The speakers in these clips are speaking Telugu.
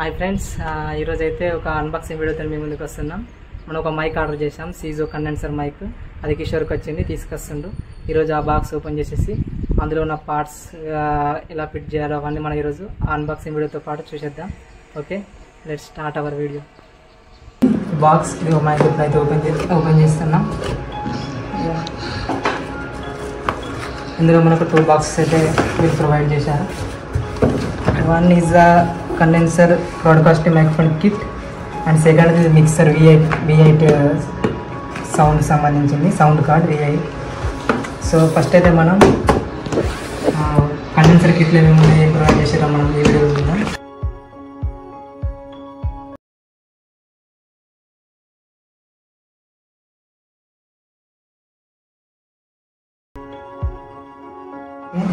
హాయ్ ఫ్రెండ్స్, ఈరోజు అయితే ఒక అన్బాక్సింగ్ వీడియోతో మీ ముందుకు వస్తున్నాం. మనం ఒక మైక్ ఆర్డర్ చేసాం, సీజో కండెన్సర్ మైక్. అది కిషోర్కి వచ్చింది, తీసుకొస్తుండు. ఈరోజు ఆ బాక్స్ ఓపెన్ చేసేసి అందులో ఉన్న పార్ట్స్ ఎలా ఫిట్ చేయాలో అవన్నీ మనం ఈరోజు అన్బాక్సింగ్ వీడియోతో పాటు చూసేద్దాం. Okay, let's start our video. Box ఇది మైక్ అయితే ఓపెన్ చేస్తున్నాం. ఇందులో మనకు 2 బాక్సెస్ అయితే వీళ్ళు ప్రొవైడ్ చేశారు. One is the condenser broadcast microphone kit and second ఇది మిక్సర్ V8 సౌండ్ సంబంధించింది, sound card V8. So first అయితే మనం కండెన్సర్ కిట్లో ఏం ప్రొవైడ్ చేసారో మనం ఈ వీడియో చూద్దాం.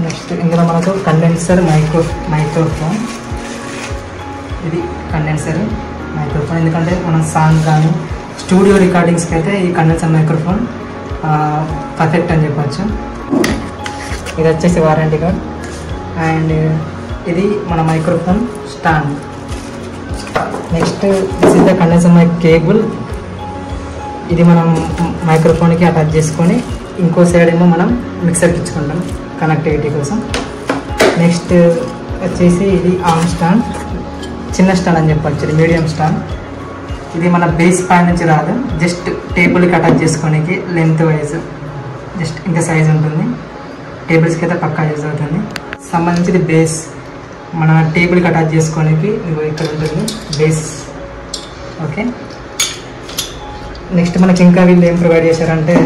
నెక్స్ట్ ఇందులో మనకు కండెన్సర్ మైక్రోఫోన్. ఇది కండెన్సర్ మైక్రోఫోన్, ఎందుకంటే మనం సాంగ్ కానీ స్టూడియో రికార్డింగ్స్కి అయితే ఈ కండెన్సర్ మైక్రోఫోన్ పర్ఫెక్ట్ అని చెప్పచ్చు. ఇది వచ్చేసి వారంటీ కార్డ్. అండ్ ఇది మన microphone stand. Next this is the condenser mic cable. ఇది మనం మైక్రోఫోన్కి అటాచ్ చేసుకొని ఇంకో సైడ్ ఏమో మనం మిక్సర్కి ఇచ్చుకుంటాం కనెక్టివిటీ కోసం. నెక్స్ట్ వచ్చేసి ఇది ఆర్మ్ స్టాండ్, చిన్న స్టాండ్ అని చెప్పచ్చు, ఇది మీడియం స్టాండ్. ఇది మన బేస్ పై నుంచి రాదు, జస్ట్ టేబుల్కి అటాచ్ చేసుకోనికి లెంత్ వైజ్ జస్ట్ ఇంత సైజ్ ఉంటుంది. టేబుల్స్కి అయితే పక్కా యూజ్ అవుతుంది. సంబంధించి ఇది బేస్ మన టేబుల్కి అటాచ్ చేసుకోనికి ఇక్కడ ఉంటుంది బేస్. ఓకే, నెక్స్ట్ మనకి ఇంకా వీళ్ళు ఏం ప్రొవైడ్ చేశారంటే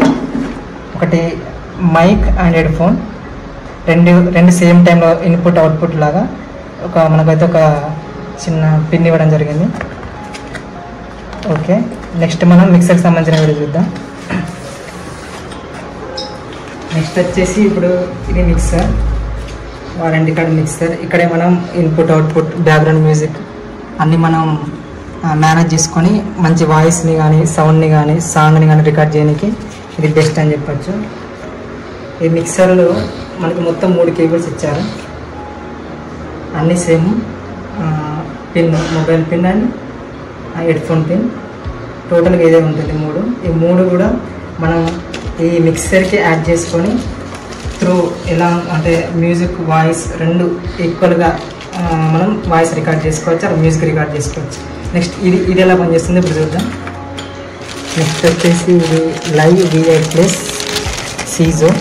ఒకటి మైక్ అండ్ హెడ్ ఫోన్, రెండు సేమ్ టైంలో ఇన్పుట్ అవుట్పుట్ లాగా మనకైతే ఒక చిన్న పిన్ ఇవ్వడం జరిగింది. ఓకే, నెక్స్ట్ మనం మిక్సర్కి సంబంధించిన వీడియో చూద్దాం. నెక్స్ట్ వచ్చేసి ఇప్పుడు ఇది మిక్సర్, వారంటీ కార్డ్ మిక్సర్. ఇక్కడే మనం ఇన్పుట్ అవుట్పుట్ బ్యాక్గ్రౌండ్ మ్యూజిక్ అన్నీ మనం మేనేజ్ చేసుకొని మంచి వాయిస్ని కానీ సౌండ్ని కానీ సాంగ్ని కానీ రికార్డ్ చేయడానికి ఇది బెస్ట్ అని చెప్పచ్చు. ఈ మిక్సర్లో మనకి మొత్తం 3 కేబుల్స్ ఇచ్చారు, అన్నీ same. Pin, mobile pin and head phone pin, టోటల్గా ఇదే ఉంటుంది 3. ఈ 3 కూడా మనం ఈ మిక్సర్కి యాడ్ చేసుకొని త్రూ ఎలా అంటే మ్యూజిక్ వాయిస్ రెండు ఈక్వల్గా మనం వాయిస్ రికార్డ్ చేసుకోవచ్చు, అలా మ్యూజిక్ రికార్డ్ చేసుకోవచ్చు. నెక్స్ట్ ఇది ఎలా పనిచేస్తుంది ఇప్పుడు చూద్దాం. నెక్స్ట్ వచ్చేసి ఇది లైవ్ V8 ప్లస్ సీజో.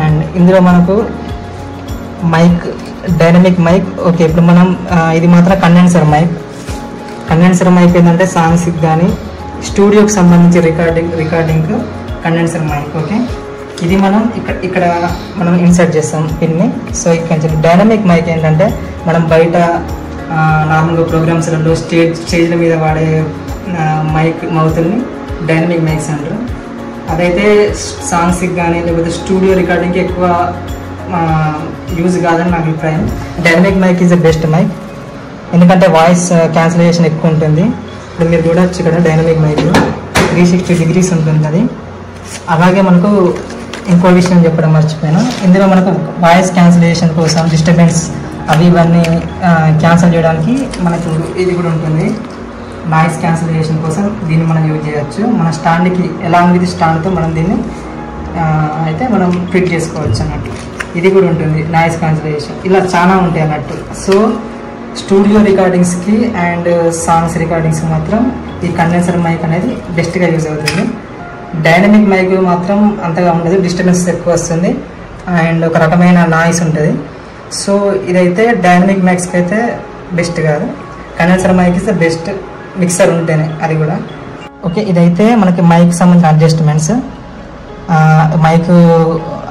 అండ్ ఇందులో మనకు మైక్, డైనమిక్ మైక్. ఓకే, ఇప్పుడు మనం ఇది మాత్రం కండెన్సర్ మైక్ ఏంటంటే సాంగ్స్కి కానీ స్టూడియోకి సంబంధించి రికార్డింగ్ కండెన్సర్ మైక్. ఓకే, ఇది మనం ఇక్కడ మనం ఇన్సర్ట్ చేస్తాం పిన్ని. సో ఇక్కడ డైనమిక్ మైక్ ఏంటంటే మనం బయట నార్మల్గా ప్రోగ్రామ్స్లలో స్టేజ్ల మీద వాడే మౌతుల్ని డైనమిక్ మైక్స్ అంటారు. అదైతే సాంగ్స్కి కానీ లేకపోతే స్టూడియో రికార్డింగ్కి ఎక్కువ యూజ్ కాదని నా అభిప్రాయం. Dynamic mic is the best mic, ఎందుకంటే వాయిస్ క్యాన్సిలేషన్ ఎక్కువ ఉంటుంది. ఇప్పుడు మీరు చూడవచ్చు ఇక్కడ డైనమిక్ మైక్ 360 degrees ఉంటుంది అది. అలాగే మనకు ఇంకో విషయం చెప్పడం మర్చిపోయాను, ఇందులో మనకు వాయిస్ క్యాన్సిలేషన్ కోసం డిస్టర్బెన్స్ ఇవన్నీ క్యాన్సిల్ చేయడానికి మనకు ఇది కూడా ఉంటుంది. నాయిస్ క్యాన్సిలేషన్ కోసం దీన్ని మనం యూజ్ చేయొచ్చు. మన స్టాండ్కి ఎలాంగ్ విత్ స్టాండ్తో మనం దీన్ని అయితే మనం ఫిట్ చేసుకోవచ్చు అన్నట్టు. ఇది కూడా ఉంటుంది నాయిస్ క్యాన్సిలేషన్, ఇలా చాలా ఉంటాయి అన్నట్టు. సో స్టూడియో రికార్డింగ్స్కి అండ్ సాంగ్స్ రికార్డింగ్స్కి మాత్రం ఈ కండెన్సర్ మైక్ అనేది బెస్ట్గా యూజ్ అవుతుంది. డైనమిక్ మైక్ మాత్రం అంతగా ఉండదు, డిస్టర్బెన్స్ ఎక్కువ వస్తుంది అండ్ ఒక రకమైన నాయిస్ ఉంటుంది. సో ఇదైతే డైనమిక్ మైక్స్కి అయితే బెస్ట్ కాదు, condenser mic is the best mixer ఉంటేనే అది కూడా. ఓకే, ఇదైతే మనకి మైక్ సంబంధించిన adjustments. Mic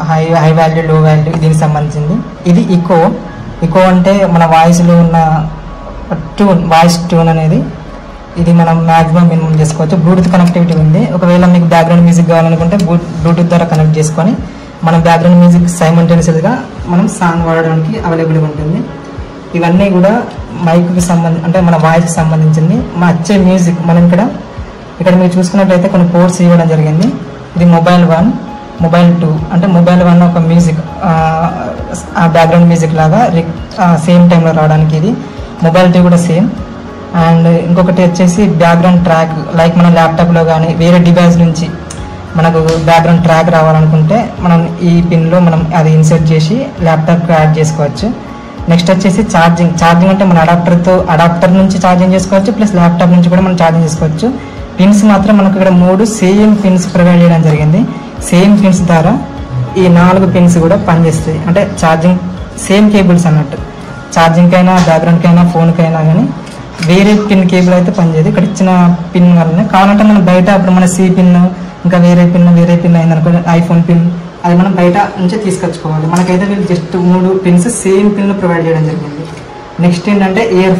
high value, low value దీనికి సంబంధించింది. ఇది ఈకో అంటే మన వాయిస్లో ఉన్న వాయిస్ ట్యూన్ అనేది ఇది మనం మ్యాక్సిమం మినిమం చేసుకోవచ్చు. బ్లూటూత్ కనెక్టివిటీ ఉంది. ఒకవేళ మీకు బ్యాక్గ్రౌండ్ మ్యూజిక్ కావాలనుకుంటే బ్లూటూత్ ద్వారా కనెక్ట్ చేసుకొని మనం బ్యాక్గ్రౌండ్ మ్యూజిక్ సైమల్టేనియస్గా మనం సాంగ్ వాడడానికి అవైలబుల్గా ఉంటుంది. ఇవన్నీ కూడా మైక్కి అంటే మన వాయిస్కి సంబంధించింది. వచ్చే మ్యూజిక్ మనం ఇక్కడ మీరు చూసుకున్నట్లయితే కొన్ని పోర్ట్స్ ఇవ్వడం జరిగింది. ఇది మొబైల్ 1, మొబైల్ 2 అంటే మొబైల్ 1 ఒక మ్యూజిక్ ఆ బ్యాక్గ్రౌండ్ మ్యూజిక్ లాగా సేమ్ టైంలో రావడానికి. ఇది మొబైలిటీ కూడా సేమ్. అండ్ ఇంకొకటి వచ్చేసి బ్యాక్గ్రౌండ్ ట్రాక్, లైక్ మన ల్యాప్టాప్లో కానీ వేరే డివైస్ నుంచి మనకు బ్యాక్గ్రౌండ్ ట్రాక్ రావాలనుకుంటే మనం ఈ పిన్లో మనం అది ఇన్సర్ట్ చేసి ల్యాప్టాప్కి యాడ్ చేసుకోవచ్చు. నెక్స్ట్ వచ్చేసి ఛార్జింగ్ అంటే మన అడాప్టర్ నుంచి ఛార్జింగ్ చేసుకోవచ్చు, ప్లస్ ల్యాప్టాప్ నుంచి కూడా మనం ఛార్జింగ్ చేసుకోవచ్చు. పిన్స్ మాత్రం మనకు ఇక్కడ 3 సేమ్ పిన్స్ ప్రొవైడ్ చేయడం జరిగింది. సేమ్ పిన్స్ ద్వారా ఈ 4 పిన్స్ కూడా పనిచేస్తాయి. అంటే ఛార్జింగ్ సేమ్ కేబుల్స్ అన్నట్టు, ఛార్జింగ్కైనా బ్యాక్గ్రౌండ్కైనా ఫోన్కైనా కానీ వేరే పిన్ కేబుల్ అయితే పనిచేయదు. ఇక్కడ ఇచ్చిన పిన్ వల్లనే. కావాలంటే మనం బయట ఇప్పుడు మన సి పిన్ ఇంకా వేరే పిన్ అయిందనుకో, ఐఫోన్ పిన్, అది మనం బయట నుంచి తీసుకొచ్చుకోవాలి. మనకైతే వీళ్ళు just 3 pins same pin provide చేయడం జరిగింది. నెక్స్ట్ ఏంటంటే year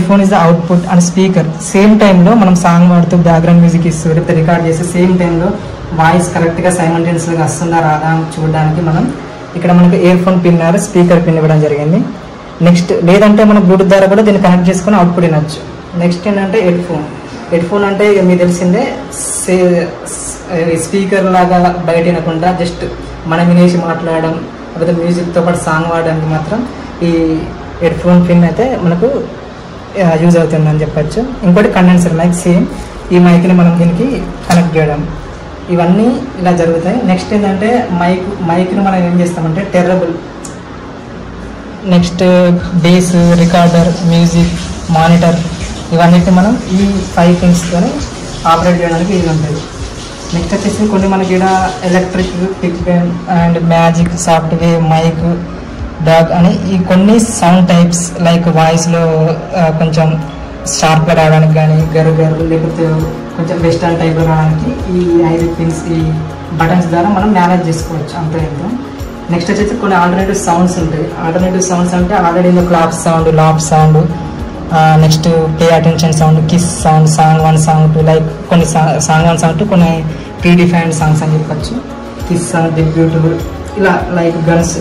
phone is the output and speaker. Same టైంలో మనం సాంగ్ పాడుతూ బ్యాక్గ్రౌండ్ మ్యూజిక్ ఇస్తూ లేకపోతే రికార్డ్ చేసి సేమ్ టైంలో వాయిస్ కరెక్ట్గా సైమల్టేనియస్గా వస్తుందా రాదా అని చూడడానికి మనం ఇక్కడ మనకు earphone pin or speaker pin ఇవ్వడం జరిగింది. నెక్స్ట్ లేదంటే మనం బ్లూటూత్ ద్వారా కూడా దీన్ని కనెక్ట్ చేసుకుని అవుట్పుట్ వినొచ్చు. నెక్స్ట్ ఏంటంటే హెడ్ ఫోన్ అంటే మీకు తెలిసిందే, స్పీకర్ లాగా బయట వినకుండా జస్ట్ మనం వినేసి మాట్లాడడం లేకపోతే మ్యూజిక్తో పాటు సాంగ్ పాడడానికి మాత్రం ఈ హెడ్ ఫోన్ పిన్ అయితే మనకు యూజ్ అవుతుందని చెప్పచ్చు. ఇంకోటి కండెన్సర్ మైక్, సేమ్ ఈ మైక్ని మనం దీనికి కనెక్ట్ చేయడం, ఇవన్నీ ఇలా జరుగుతాయి. నెక్స్ట్ ఏంటంటే మైక్ని మనం ఏం చేస్తామంటే terrible, next base, recorder, music, monitor, ఇవన్నిటి మనం ఈ 5 పిన్స్తోనే ఆపరేట్ చేయడానికి ఇది ఉంటుంది. నెక్స్ట్ వచ్చేసి కొన్ని మనకి ఇక్కడ electric, pick pen and magic, software, mic, dog అని ఈ కొన్ని సౌండ్ టైప్స్ లైక్ వాయిస్లో కొంచెం షార్ప్గా రావడానికి కానీ గరు లేకపోతే కొంచెం వెస్టర్న్ టైప్లో రావడానికి ఈ 5 పిన్స్ ఈ బటన్స్ ద్వారా మనం మేనేజ్ చేసుకోవచ్చు అంత ఎంతో. నెక్స్ట్ వచ్చేసి కొన్ని ఆల్టర్నేటివ్ సౌండ్స్ ఉంటాయి. ఆల్టర్నేటివ్ సౌండ్స్ అంటే already clap sound, laugh sound, next pay attention sound, kiss sound, song 1 song 2, like కొన్ని సాంగ్ 1 సాంగ్ 2 కొన్ని ప్రీ డిఫైన్డ్ సాంగ్స్ అని చెప్పచ్చు. కిస్ సాంగ్, డెబ్యూట్, ఇలా లైక్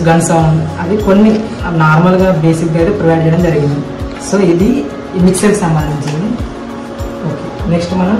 గన్ సౌండ్, అవి కొన్ని నార్మల్గా బేసిక్గా అయితే ప్రొవైడ్ చేయడం జరిగింది. సో ఇది మిక్సర్కి సంబంధించింది. ఓకే, నెక్స్ట్ మనం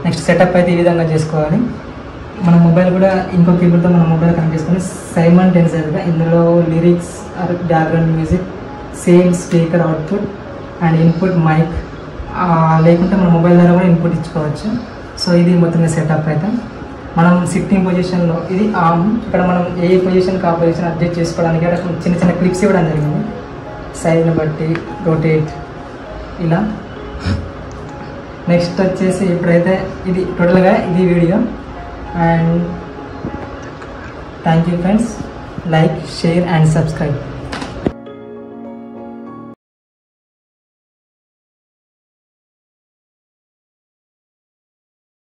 నెక్స్ట్ సెటప్ అయితే ఈ విధంగా చేసుకోవాలి. మన మొబైల్ కూడా ఇంకో కీబోర్డ్తో మన మొబైల్ కనెక్ట్ చేసుకొని సైమల్టేనియస్గా ఇందులో lyrics or background music, same speaker output and input mic, లేకుంటే మన మొబైల్ ద్వారా కూడా ఇన్పుట్ ఇచ్చుకోవచ్చు. సో ఇది మొత్తం సెటప్ అయితే మనం సిట్టింగ్ పొజిషన్లో ఇది ఆర్మ్, ఇక్కడ మనం ఏ పొజిషన్కి ఆ పొజిషన్ అడ్జస్ట్ చేసుకోవడానికి చిన్న చిన్న క్లిప్స్ ఇవ్వడం జరిగింది, సైజ్ని బట్టి రొటేట్ ఇలా. నెక్స్ట్ వచ్చేసి ఇప్పుడైతే ఇది టోటల్గా ఇది video. And thank you friends, like, share and subscribe.